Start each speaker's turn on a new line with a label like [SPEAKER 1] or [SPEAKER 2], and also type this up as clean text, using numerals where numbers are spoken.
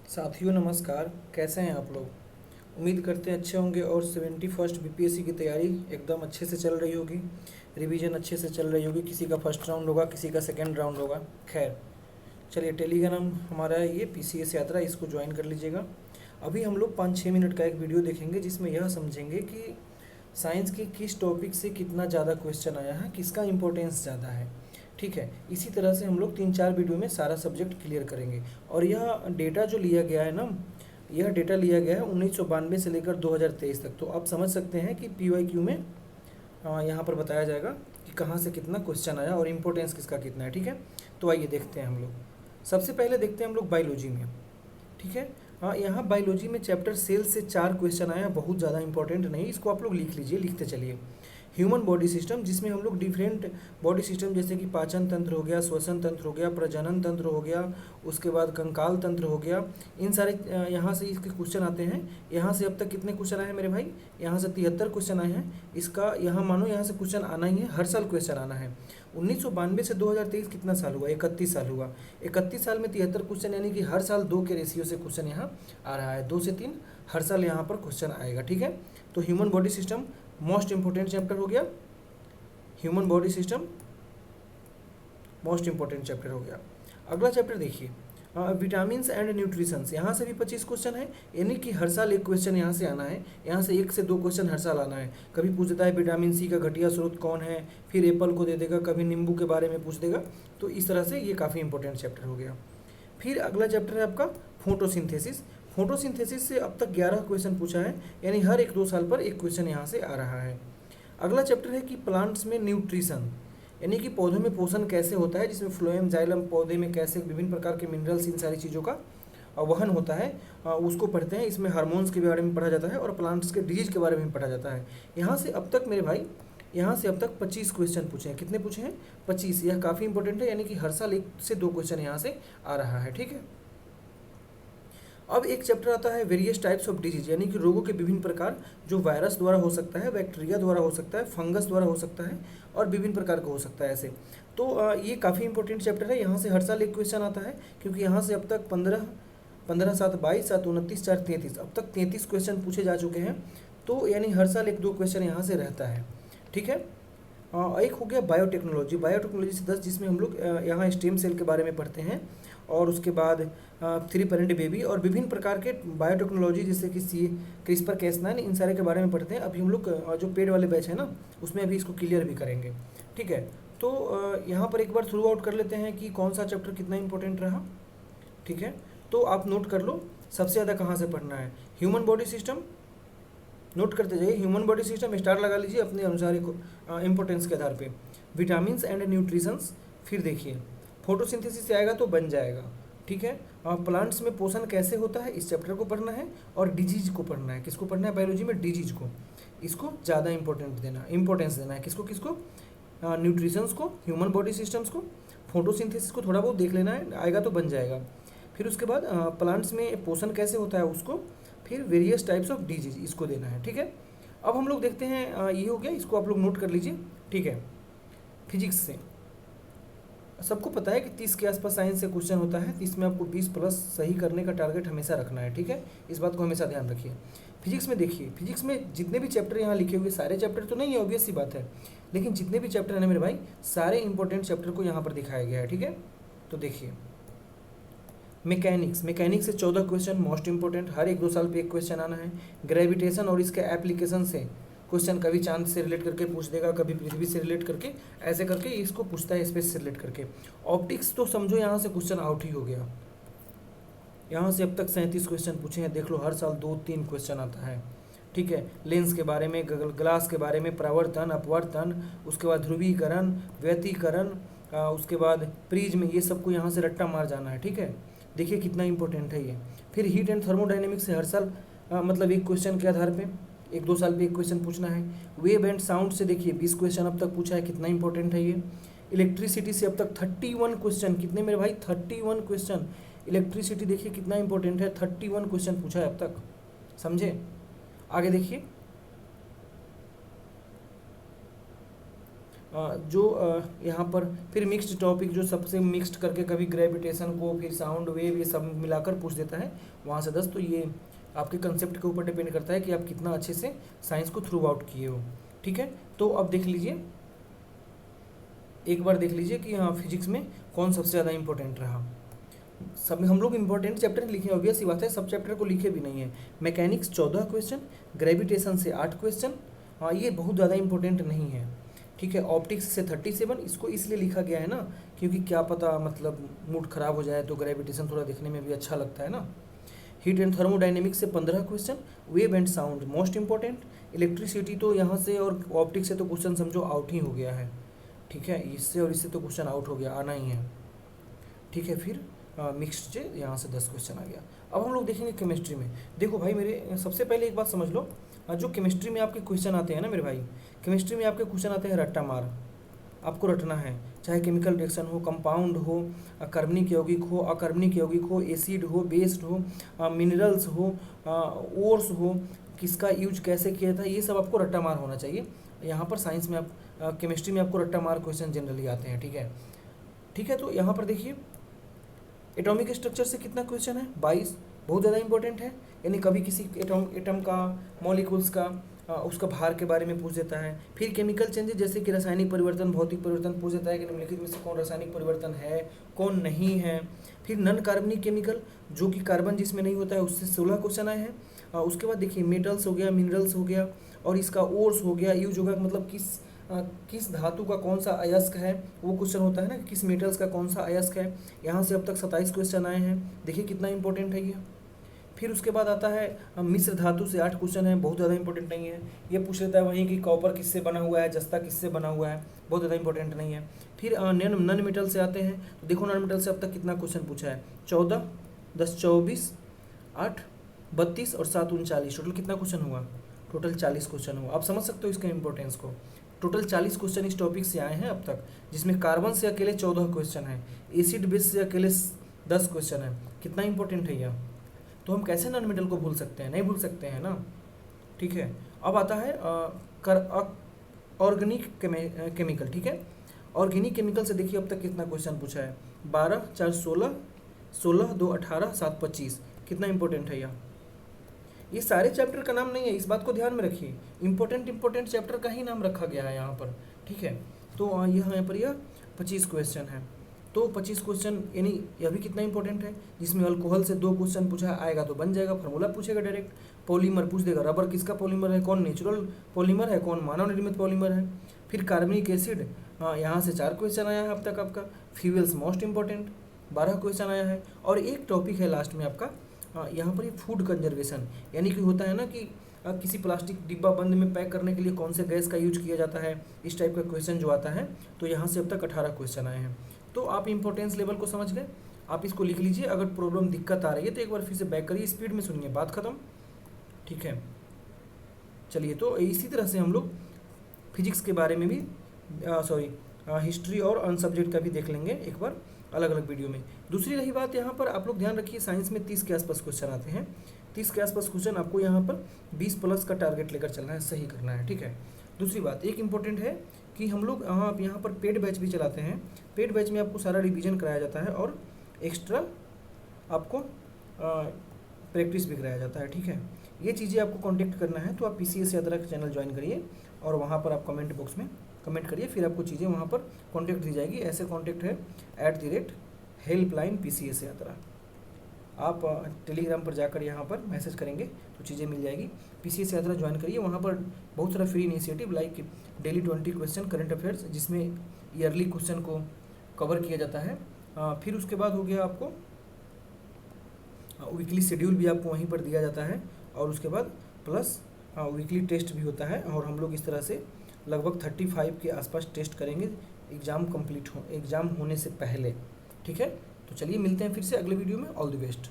[SPEAKER 1] साथियों नमस्कार। कैसे हैं आप लोग? उम्मीद करते हैं अच्छे होंगे और 71st बीपीएससी की तैयारी एकदम अच्छे से चल रही होगी। रिवीजन अच्छे से चल रही होगी। किसी का फर्स्ट राउंड होगा, किसी का सेकंड राउंड होगा। खैर, चलिए टेलीग्राम हमारा है ये पीसीएस यात्रा, इसको ज्वाइन कर लीजिएगा। अभी हम लोग 5-6 मिनट का एक वीडियो देखेंगे जिसमें यह समझेंगे कि साइंस के किस टॉपिक से कितना ज़्यादा क्वेश्चन आया है, किसका इंपॉर्टेंस ज़्यादा है। ठीक है, इसी तरह से हम लोग 3-4 वीडियो में सारा सब्जेक्ट क्लियर करेंगे। और यह डेटा जो लिया गया है ना, यह डेटा लिया गया है 1992 से लेकर 2023 तक। तो आप समझ सकते हैं कि पीवाईक्यू में यहाँ पर बताया जाएगा कि कहाँ से कितना क्वेश्चन आया और इम्पोर्टेंस किसका कितना है। ठीक है, तो आइए देखते हैं हम लोग। सबसे पहले देखते हैं हम लोग बायोलॉजी में। ठीक है, हाँ, यहाँ बायोलॉजी में चैप्टर सेल से 4 क्वेश्चन आया, बहुत ज़्यादा इंपॉर्टेंट नहीं, इसको आप लोग लिख लीजिए, लिखते चलिए। ह्यूमन बॉडी सिस्टम, जिसमें हम लोग डिफरेंट बॉडी सिस्टम जैसे कि पाचन तंत्र हो गया, श्वसन तंत्र हो गया, प्रजनन तंत्र हो गया, उसके बाद कंकाल तंत्र हो गया, इन सारे यहाँ से इसके क्वेश्चन आते हैं। यहाँ से अब तक कितने क्वेश्चन आए हैं मेरे भाई? यहाँ से 73 क्वेश्चन आए हैं। इसका यहाँ मानो यहाँ से क्वेश्चन आना ही है, हर साल क्वेश्चन आना है। 1992 से 2023 कितना साल हुआ? 31 साल हुआ। 31 साल में 73 क्वेश्चन, यानी कि हर साल 2 के रेशियो से क्वेश्चन यहाँ आ रहा है। 2 से 3 हर साल यहाँ पर क्वेश्चन आएगा। ठीक है, तो human body system most important chapter हो गया। Human body system most important chapter हो गया। अगला चैप्टर देखिए, विटामिन्स एंड न्यूट्रिशंस। यहाँ से भी 25 क्वेश्चन है, यानी कि हर साल एक क्वेश्चन यहाँ से आना है। यहाँ से 1 से 2 क्वेश्चन हर साल आना है। कभी पूछ देता है विटामिन सी का घटिया स्रोत कौन है, फिर एप्पल को दे देगा, कभी नींबू के बारे में पूछ देगा। तो इस तरह से ये काफ़ी इंपॉर्टेंट चैप्टर हो गया। फिर अगला चैप्टर है आपका फोटोसिंथेसिस। फोटोसिंथेसिस से अब तक 11 क्वेश्चन पूछा है, यानी हर 1-2 साल पर एक क्वेश्चन यहाँ से आ रहा है। अगला चैप्टर है कि प्लांट्स में न्यूट्रिशन, यानी कि पौधों में पोषण कैसे होता है, जिसमें फ्लोएम जाइलम पौधे में कैसे विभिन्न प्रकार के मिनरल्स, इन सारी चीज़ों का वहन होता है, उसको पढ़ते हैं। इसमें हार्मोन्स के बारे में पढ़ा जाता है और प्लांट्स के डिजीज के बारे में पढ़ा जाता है। यहाँ से अब तक मेरे भाई, यहाँ से अब तक 25 क्वेश्चन पूछे हैं। कितने पूछे हैं? 25। यह काफ़ी इंपॉर्टेंट है, यानी कि हर साल 1 से 2 क्वेश्चन यहाँ से आ रहा है। ठीक है, अब एक चैप्टर आता है वेरियस टाइप्स ऑफ डिजीज, यानी कि रोगों के विभिन्न प्रकार, जो वायरस द्वारा हो सकता है, बैक्टीरिया द्वारा हो सकता है, फंगस द्वारा हो सकता है और विभिन्न प्रकार का हो सकता है ऐसे। तो ये काफ़ी इंपॉर्टेंट चैप्टर है। यहाँ से हर साल एक क्वेश्चन आता है, क्योंकि यहाँ से अब तक 15 7 22 7 29 4 33, अब तक 33 क्वेश्चन पूछे जा चुके हैं। तो यानी हर साल 1-2 क्वेश्चन यहाँ से रहता है। ठीक है, एक हो गया बायोटेक्नोलॉजी। बायोटेक्नोलॉजी से 10, जिसमें हम लोग यहाँ स्टेम सेल के बारे में पढ़ते हैं, और उसके बाद 3 पैरेंट बेबी और विभिन्न प्रकार के बायोटेक्नोलॉजी जैसे कि क्रिस्पर कैस9, इन सारे के बारे में पढ़ते हैं। अभी हम लोग जो पेड वाले बैच है ना, उसमें अभी इसको क्लियर भी करेंगे। ठीक है, तो यहाँ पर एक बार थ्रू आउट कर लेते हैं कि कौन सा चैप्टर कितना इंपॉर्टेंट रहा। ठीक है, तो आप नोट कर लो सबसे ज़्यादा कहाँ से पढ़ना है। ह्यूमन बॉडी सिस्टम नोट करते जाइए। ह्यूमन बॉडी सिस्टम स्टार लगा लीजिए अपने अनुसार इंपॉर्टेंस के आधार पे। विटामिन्स एंड न्यूट्रिशंस, फिर देखिए फोटोसिंथेसिस से आएगा तो बन जाएगा। ठीक है, प्लांट्स में पोषण कैसे होता है, इस चैप्टर को पढ़ना है। और डिजीज को पढ़ना है। किसको पढ़ना है? बायोलॉजी में डिजीज को। इसको ज़्यादा इंपॉर्टेंस देना है। किसको किसको? न्यूट्रिशंस को, ह्यूमन बॉडी सिस्टम्स को, फोटोसिंथेसिस को थोड़ा बहुत देख लेना है, आएगा तो बन जाएगा। फिर उसके बाद प्लांट्स में पोषण कैसे होता है उसको, फिर वेरियस टाइप्स ऑफ डिजीज, इसको देना है। ठीक है, अब हम लोग देखते हैं, ये हो गया, इसको आप लोग नोट कर लीजिए। ठीक है, फिजिक्स से सबको पता है कि 30 के आसपास साइंस से क्वेश्चन होता है। 30 में आपको 20+ सही करने का टारगेट हमेशा रखना है। ठीक है, इस बात को हमेशा ध्यान रखिए। फिजिक्स में देखिए, फिजिक्स में जितने भी चैप्टर यहाँ लिखे हुए, सारे चैप्टर तो नहीं है, ऑब्वियस सी बात है, लेकिन जितने भी चैप्टर हैं मेरे भाई, सारे इंपॉर्टेंट चैप्टर को यहाँ पर दिखाया गया है। ठीक है, तो देखिए मैकेनिक्स से 14 क्वेश्चन मोस्ट इंपॉर्टेंट, हर 1-2 साल पे एक क्वेश्चन आना है। ग्रेविटेशन और इसके एप्लीकेशन से क्वेश्चन कभी चांद से रिलेट करके पूछ देगा, कभी पृथ्वी से रिलेट करके, ऐसे करके इसको पूछता है स्पेस से रिलेट करके। ऑप्टिक्स तो समझो यहाँ से क्वेश्चन आउट ही हो गया। यहाँ से अब तक 37 क्वेश्चन पूछे हैं, देख लो, हर साल 2-3 क्वेश्चन आता है। ठीक है, लेंस के बारे में, ग्लास के बारे में, परावर्तन, अपवर्तन, उसके बाद ध्रुवीकरण, व्यतिकरण, उसके बाद प्रिज्म, ये सबको यहाँ से रट्टा मार जाना है। ठीक है, देखिए कितना इंपॉर्टेंट है ये। फिर हीट एंड थर्मोडायनेमिक्स से हर साल मतलब एक क्वेश्चन के आधार पे 1-2 साल पे एक क्वेश्चन पूछना है। वेव एंड साउंड से देखिए 20 क्वेश्चन अब तक पूछा है, कितना इंपॉर्टेंट है ये। इलेक्ट्रिसिटी से अब तक 31 क्वेश्चन, कितने मेरे भाई? 31 क्वेश्चन। इलेक्ट्रिसिटी देखिए कितना इंपॉर्टेंट है, 31 क्वेश्चन पूछा है अब तक, समझे। आगे देखिए, जो यहाँ पर फिर मिक्स्ड टॉपिक जो सबसे मिक्स्ड करके कभी ग्रेविटेशन को फिर साउंड वेव ये सब मिलाकर पूछ देता है वहाँ से 10। तो ये आपके कंसेप्ट के ऊपर डिपेंड करता है कि आप कितना अच्छे से साइंस को थ्रू आउट किए हो। ठीक है, तो अब देख लीजिए, एक बार देख लीजिए कि हाँ फिजिक्स में कौन सबसे ज़्यादा इंपॉर्टेंट रहा। सब हम लोग इंपॉर्टेंट चैप्टर लिखे, ऑब्वियस सी बात है, सब चैप्टर को लिखे भी नहीं है। मैकेनिक्स 14 क्वेश्चन, ग्रेविटेशन से 8 क्वेश्चन, हाँ ये बहुत ज़्यादा इंपॉर्टेंट नहीं है। ठीक है, ऑप्टिक्स से 37, इसको इसलिए लिखा गया है ना क्योंकि क्या पता मतलब मूड ख़राब हो जाए तो ग्रेविटेशन थोड़ा देखने में भी अच्छा लगता है ना। हीट एंड थर्मोडाइनेमिक्स से 15 question, wave and sound most important, electricity तो यहाँ से और ऑप्टिक्स से तो क्वेश्चन समझो आउट ही हो गया है। ठीक है, इससे और इससे तो क्वेश्चन आउट हो गया, आना ही है। ठीक है, फिर मिक्स्ड से यहाँ से 10 क्वेश्चन आ गया। अब हम लोग देखेंगे केमिस्ट्री में। देखो भाई मेरे, सबसे पहले एक बात समझ लो, जो केमिस्ट्री में आपके क्वेश्चन आते हैं ना मेरे भाई, केमिस्ट्री में आपके क्वेश्चन आते हैं रट्टा मार, आपको रटना है। चाहे केमिकल रिएक्शन हो, कंपाउंड हो, कार्बनिक यौगिक हो, अकर्बनिक यौगिक हो, एसिड हो, बेस्ड हो, मिनरल्स हो, ओर्स हो, किसका यूज कैसे किया था, ये सब आपको रट्टा मार होना चाहिए। यहाँ पर साइंस में आप केमिस्ट्री में आपको रट्टा मार क्वेश्चन जनरली आते हैं। ठीक है, ठीक है, तो यहाँ पर देखिए एटॉमिक स्ट्रक्चर से कितना क्वेश्चन है, 22, बहुत ज़्यादा इंपॉर्टेंट है। यानी कभी किसी एटम का, मॉलिक्यूल्स का, उसका भार के बारे में पूछ देता है। फिर केमिकल चेंजेस जैसे कि रासायनिक परिवर्तन, भौतिक परिवर्तन पूछ देता है कि निम्नलिखित में से कौन रासायनिक परिवर्तन है, कौन नहीं है। फिर नॉन कार्बनिक केमिकल, जो कि कार्बन जिसमें नहीं होता है, उससे 16 क्वेश्चन आए हैं। उसके बाद देखिए मेटल्स हो गया, मिनरल्स हो गया, और इसका ओर्स हो गया, यूज होगा मतलब किस धातु का कौन सा अयस्क है, वो क्वेश्चन होता है ना, किस मेटल्स का कौन सा अयस्क है। यहाँ से अब तक 27 क्वेश्चन आए हैं, देखिए कितना इंपॉर्टेंट है ये। फिर उसके बाद आता है मिश्र धातु से 8 क्वेश्चन है, बहुत ज़्यादा इंपॉर्टेंट नहीं है। ये पूछ लेता है वहीं कि कॉपर किससे बना हुआ है, जस्ता किससे बना हुआ है, बहुत ज़्यादा इंपॉर्टेंट नहीं है। फिर नॉन मेटल से आते हैं, तो देखो नॉन मेटल से अब तक कितना क्वेश्चन पूछा है, 14, 10 24, 8 32 और 7 39, टोटल कितना क्वेश्चन हुआ, टोटल 40 क्वेश्चन हुआ। आप समझ सकते हो इसके इंपॉर्टेंस को। टोटल 40 क्वेश्चन इस टॉपिक से आए हैं अब तक, जिसमें कार्बन से अकेले 14 क्वेश्चन है, एसिड बेस से अकेले 10 क्वेश्चन है। कितना इंपॉर्टेंट है यह, तो हम कैसे नॉन मेटल को भूल सकते हैं, नहीं भूल सकते हैं ना। ठीक है, अब आता है ऑर्गेनिक केमिकल। ठीक है, ऑर्गेनिक केमिकल से देखिए अब तक कितना क्वेश्चन पूछा है, 12 4 16, 16 2 18, 7 25, कितना इंपॉर्टेंट है यह। ये सारे चैप्टर का नाम नहीं है, इस बात को ध्यान में रखिए, इंपॉर्टेंट चैप्टर का ही नाम रखा गया है यहाँ पर। ठीक है, तो यहाँ पर यह 25 क्वेश्चन है। तो 25 क्वेश्चन यानी यह भी कितना इंपॉर्टेंट है, जिसमें अल्कोहल से 2 क्वेश्चन पूछा आएगा तो बन जाएगा, फार्मूला पूछेगा डायरेक्ट। पॉलीमर पूछ देगा, रबर किसका पॉलीमर है, कौन नेचुरल पॉलीमर है, कौन मानव निर्मित पॉलीमर है। फिर कार्बनिक एसिड, यहाँ से 4 क्वेश्चन आया है अब तक आपका। फ्यूल्स मोस्ट इंपॉर्टेंट, 12 क्वेश्चन आया है। और एक टॉपिक है लास्ट में आपका, यहाँ पर ये फूड कंजर्वेशन, यानी कि होता है ना कि किसी प्लास्टिक डिब्बा बंद में पैक करने के लिए कौन से गैस का यूज किया जाता है, इस टाइप का क्वेश्चन जो आता है। तो यहाँ से अब तक 18 क्वेश्चन आए हैं। तो आप इंपॉर्टेंस लेवल को समझ गए, आप इसको लिख लीजिए। अगर प्रॉब्लम दिक्कत आ रही है तो एक बार फिर से बैक करिए, स्पीड में सुनिए, बात खत्म। ठीक है, चलिए, तो इसी तरह से हम लोग फिजिक्स के बारे में भी हिस्ट्री और अन सब्जेक्ट का भी देख लेंगे एक बार अलग अलग वीडियो में। दूसरी रही बात, यहाँ पर आप लोग ध्यान रखिए, साइंस में 30 के आसपास क्वेश्चन आते हैं। 30 के आसपास क्वेश्चन आपको यहाँ पर 20+ का टारगेट लेकर चलना है, सही करना है। ठीक है, दूसरी बात एक इंपॉर्टेंट है कि हम लोग यहाँ पर पेड बैच भी चलाते हैं। पेड बैच में आपको सारा रिवीजन कराया जाता है और एक्स्ट्रा आपको प्रैक्टिस भी कराया जाता है। ठीक है, ये चीज़ें आपको कांटेक्ट करना है तो आप PCS यात्रा का चैनल ज्वाइन करिए और वहाँ पर आप कमेंट बॉक्स में कमेंट करिए, फिर आपको चीज़ें वहाँ पर कांटेक्ट दी जाएगी। ऐसे कांटेक्ट है @helpline PCS यात्रा। आप टेलीग्राम पर जाकर यहाँ पर मैसेज करेंगे तो चीज़ें मिल जाएगी। PCS यात्रा ज्वाइन करिए, वहाँ पर बहुत सारा free initiative like daily 20 question current affairs, जिसमें ईयरली क्वेश्चन को कवर किया जाता है। फिर उसके बाद हो गया आपको वीकली शेड्यूल भी आपको वहीं पर दिया जाता है, और उसके बाद प्लस वीकली टेस्ट भी होता है। और हम लोग इस तरह से लगभग 35 के आसपास टेस्ट करेंगे एग्ज़ाम होने से पहले। ठीक है, तो चलिए मिलते हैं फिर से अगले वीडियो में। All the best.